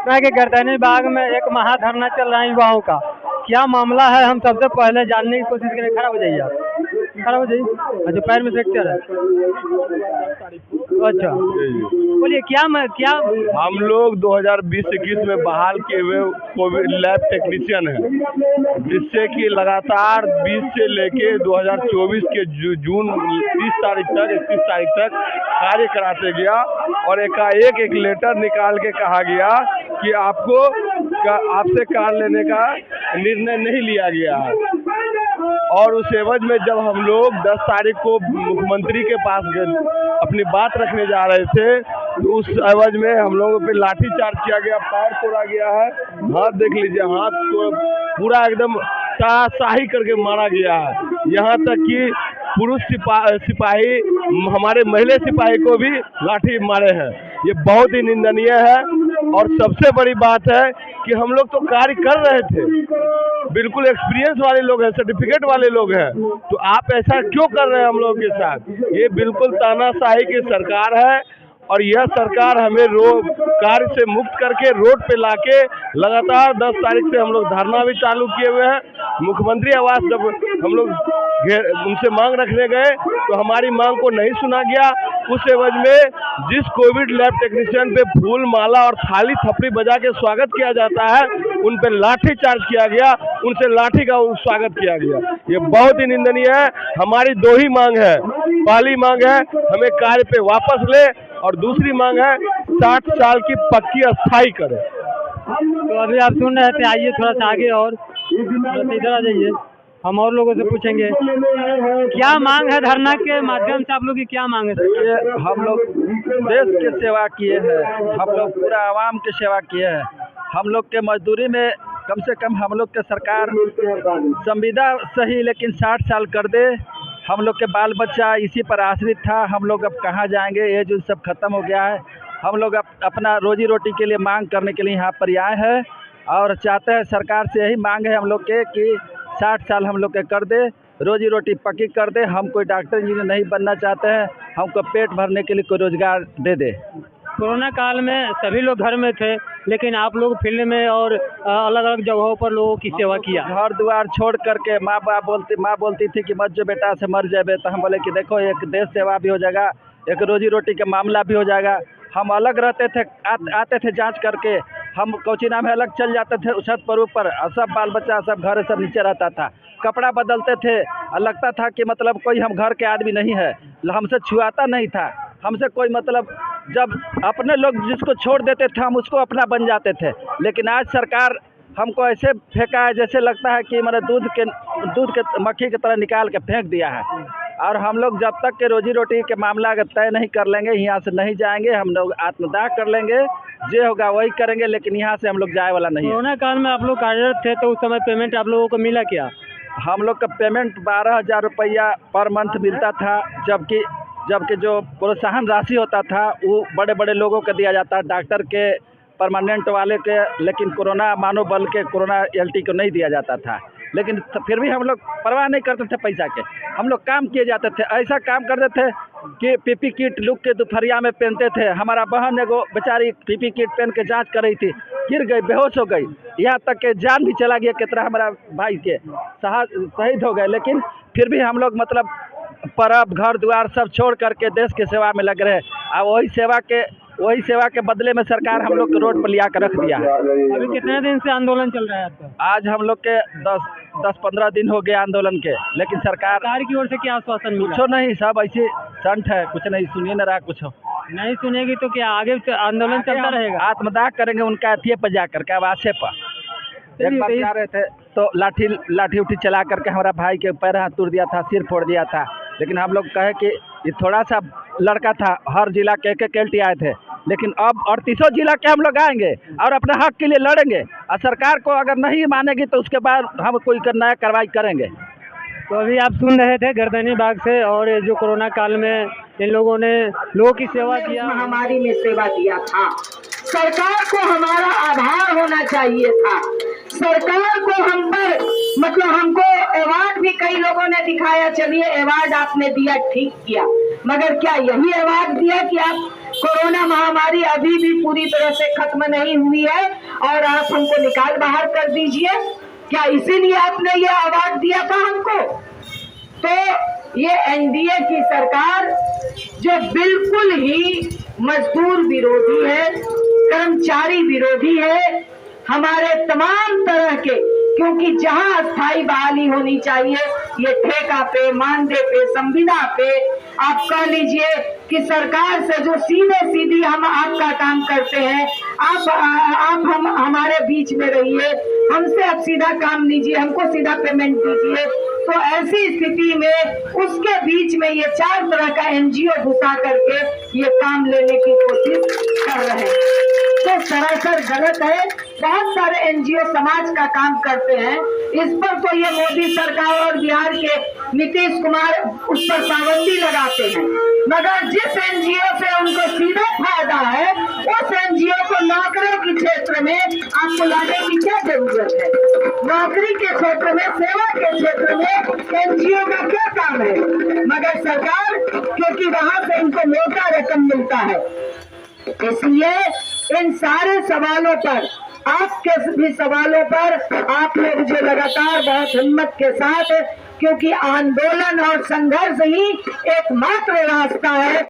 कि गर्दनी बाग में एक महाधरना चल रहा है युवाओं का। क्या मामला है, हम सबसे पहले जानने की कोशिश करें। खड़ा हो जाइए आप, खड़ा हो जाइए। अच्छा, पैर में फ्रैक्चर है। अच्छा, बोलिए क्या हम लोग 2020-21 में बहाल किए हुए कोविड लैब टेक्नीशियन हैं, जिससे कि लगातार 20 से लेके 2024 के जून 30 तारीख तक 31 तारीख तक कार्य कराते गया और एकाएक एक लेटर निकाल के कहा गया कि आपसे कार लेने का निर्णय नहीं लिया गया है। और उस एवज में जब हम लोग 10 तारीख को मुख्यमंत्री के पास अपनी बात रखने जा रहे थे, तो उस एवज में हम लोगों पे लाठीचार्ज किया गया, पैर तोड़ा गया है, हाथ देख लीजिए, हाथ तो पूरा एकदम ताशाही करके मारा गया है। यहाँ तक कि पुरुष सिपाही हमारे महिला सिपाही को भी लाठी मारे हैं। ये बहुत ही निंदनीय है। और सबसे बड़ी बात है कि हम लोग तो कार्य कर रहे थे, बिल्कुल एक्सपीरियंस वाले लोग हैं, सर्टिफिकेट वाले लोग हैं, तो आप ऐसा क्यों कर रहे हैं हम लोग के साथ? ये बिल्कुल तानाशाही की सरकार है। और यह सरकार हमें कार्य से मुक्त करके रोड पे लाके लगातार 10 तारीख से हम लोग धरना भी चालू किए हुए हैं। मुख्यमंत्री आवास जब हम लोग उनसे मांग रखने गए तो हमारी मांग को नहीं सुना गया। उस एवज में जिस कोविड लैब टेक्नीशियन पे फूल माला और थाली थपड़ी बजा के स्वागत किया जाता है, उन पे लाठी चार्ज किया गया, उनसे लाठी का स्वागत किया गया। ये बहुत ही निंदनीय है। हमारी दो ही मांग है। पहली मांग है हमें कार्य पे वापस ले, और दूसरी मांग है 60 साल की पक्की अस्थाई करें। तो अभी आप सुन रहे थे, आइए थोड़ा सा आगे और इधर आ जाइए, हम और लोगों से पूछेंगे क्या मांग है। धरना के माध्यम से आप लोग की क्या मांग है? हम लोग देश की सेवा किए हैं, हम लोग पूरा आवाम की सेवा किए हैं। हम लोग के मजदूरी में कम से कम हम लोग के सरकार संविदा सही लेकिन 60 साल कर दे। हम लोग के बाल बच्चा इसी पर आश्रित था। हम लोग अब कहाँ जाएंगे, ये जो सब खत्म हो गया है। हम लोग अपना रोजी रोटी के लिए मांग करने के लिए यहाँ पर आए हैं और चाहते हैं सरकार से यही मांग है हम लोग के कि 60 साल हम लोग के कर दे, रोजी रोटी पक्की कर दे। हम कोई डॉक्टर इंजीनियर नहीं बनना चाहते हैं, हमको पेट भरने के लिए कोई रोजगार दे दे। कोरोना काल में सभी लोग घर में थे, लेकिन आप लोग फील्ड में और अलग अलग जगहों पर लोगों की सेवा किया। घर द्वार छोड़ करके माँ बोलती थी कि मत जो बेटा से मर जाए, तो हम बोले कि देखो एक देश सेवा भी हो जाएगा, एक रोजी रोटी का मामला भी हो जाएगा। हम अलग रहते थे, आते थे जांच करके, हम कोचिना में अलग चल जाते थे छत पर ऊपर, सब बाल बच्चा सब घर सब नीचे रहता था, कपड़ा बदलते थे और लगता था कि मतलब कोई हम घर के आदमी नहीं है, हमसे छुआता नहीं था, हमसे कोई मतलब जब अपने लोग जिसको छोड़ देते थे हम उसको अपना बन जाते थे। लेकिन आज सरकार हमको ऐसे फेंका है जैसे लगता है कि मेरे दूध के मक्खी की तरह निकाल के फेंक दिया है। और हम लोग जब तक के रोजी रोटी के मामला अगर तय नहीं कर लेंगे, यहाँ से नहीं जाएंगे। हम लोग आत्मदाह कर लेंगे, जो होगा वही करेंगे, लेकिन यहाँ से हम लोग जाए वाला नहीं है। कोरोना काल में आप लोग कार्यरत थे तो उस समय पेमेंट आप लोगों को मिला क्या? हम लोग का पेमेंट 12,000 रुपया पर मंथ मिलता था, जबकि जो प्रोत्साहन राशि होता था वो बड़े बड़े लोगों को दिया जाता है, डॉक्टर के, परमानेंट वाले के, लेकिन कोरोना मानव बल के, कोरोना एलटी को नहीं दिया जाता था। लेकिन फिर भी हम लोग परवाह नहीं करते थे पैसा के, हम लोग काम किए जाते थे। ऐसा काम करते थे कि पीपी किट लुक के दोपहरिया में पहनते थे। हमारा बहन एगो बेचारी पीपी किट पहन के जांच कर रही थी, गिर गई, बेहोश हो गई, यहाँ तक के जान भी चला गया। कितना हमारा भाई के शहीद हो गए। लेकिन फिर भी हम लोग मतलब परब घर द्वार सब छोड़ करके देश की सेवा में लग रहे। और वही सेवा के बदले में सरकार हम लोग को रोड पर लिया कर रख दिया है। अभी कितने दिन से आंदोलन चल रहा है आपका? आज हम लोग के 10-15 दिन हो गए आंदोलन के, लेकिन सरकार की ओर से क्या आश्वासन मिला? कुछ नहीं, सब ऐसे संठ है, कुछ नहीं सुनिए न रहा, कुछ नहीं सुनेगी तो क्या आगे आंदोलन चलता रहेगा? आत्मदाह करेंगे उनका अथिये पर जा करके, आवासे पर। एक बार जा रहे थे तो लाठी उठी चला करके हमारा भाई के पैर हाथ तोड़ दिया था, सिर फोड़ दिया था। लेकिन हम लोग कहे कि ये थोड़ा सा लड़का था, हर जिला के एक एलटी आए थे, लेकिन अब 38 जिला के हम लोग आएंगे और अपने हक के लिए लड़ेंगे। और सरकार को अगर नहीं मानेगी तो उसके बाद हम कोई नया कार्रवाई करेंगे। तो अभी आप सुन रहे थे गर्दनी बाग से, और ये जो कोरोना काल में इन लोगों ने लोगों की सेवा किया, महामारी में सेवा दिया था। सरकार को हमारा आभार होना चाहिए था। सरकार को हम पर मतलब हमको अवार्ड भी कई लोगों ने दिखाया, चलिए अवार्ड आपने दिया, ठीक किया, मगर क्या यही अवार्ड दिया कि आप कोरोना महामारी अभी भी पूरी तरह से खत्म नहीं हुई है और आप हमको निकाल बाहर कर दीजिए। क्या इसीलिए आपने ये अवार्ड दिया था हमको? तो ये एनडीए की सरकार जो बिल्कुल ही मजदूर विरोधी है, कर्मचारी विरोधी है, हमारे तमाम तरह के, क्योंकि जहां अस्थायी बहाली होनी चाहिए ये ठेका पे, मानदेय पे, संविदा पे, आप कह लीजिए कि सरकार से जो सीधी हम आपका काम करते हैं, आप हम हमारे बीच में रहिए, हमसे आप सीधा काम लीजिए, हमको सीधा पेमेंट दीजिए। तो ऐसी स्थिति में उसके बीच में ये 4 तरह का एनजीओ घुसा करके ये काम लेने की कोशिश कर रहे हैं, तो सरासर गलत है। बहुत सारे एनजीओ समाज का काम करते हैं, इस पर तो ये मोदी सरकार और बिहार के नीतीश कुमार उस पर पाबंदी लगाते हैं, मगर जिस एनजीओ से उनको सीधा फायदा है उस एनजीओ को नौकरियों के क्षेत्र में आपको लाने की क्या जरूरत है? नौकरी के क्षेत्र में, सेवा के क्षेत्र में एनजीओ का क्या काम है? मगर सरकार, क्योंकि वहां से इनको मोटा रकम मिलता है, इसलिए इन सारे सवालों पर, आपके भी सवालों पर आपने मुझे लगातार बहुत हिम्मत के साथ, क्योंकि आंदोलन और संघर्ष ही एकमात्र रास्ता है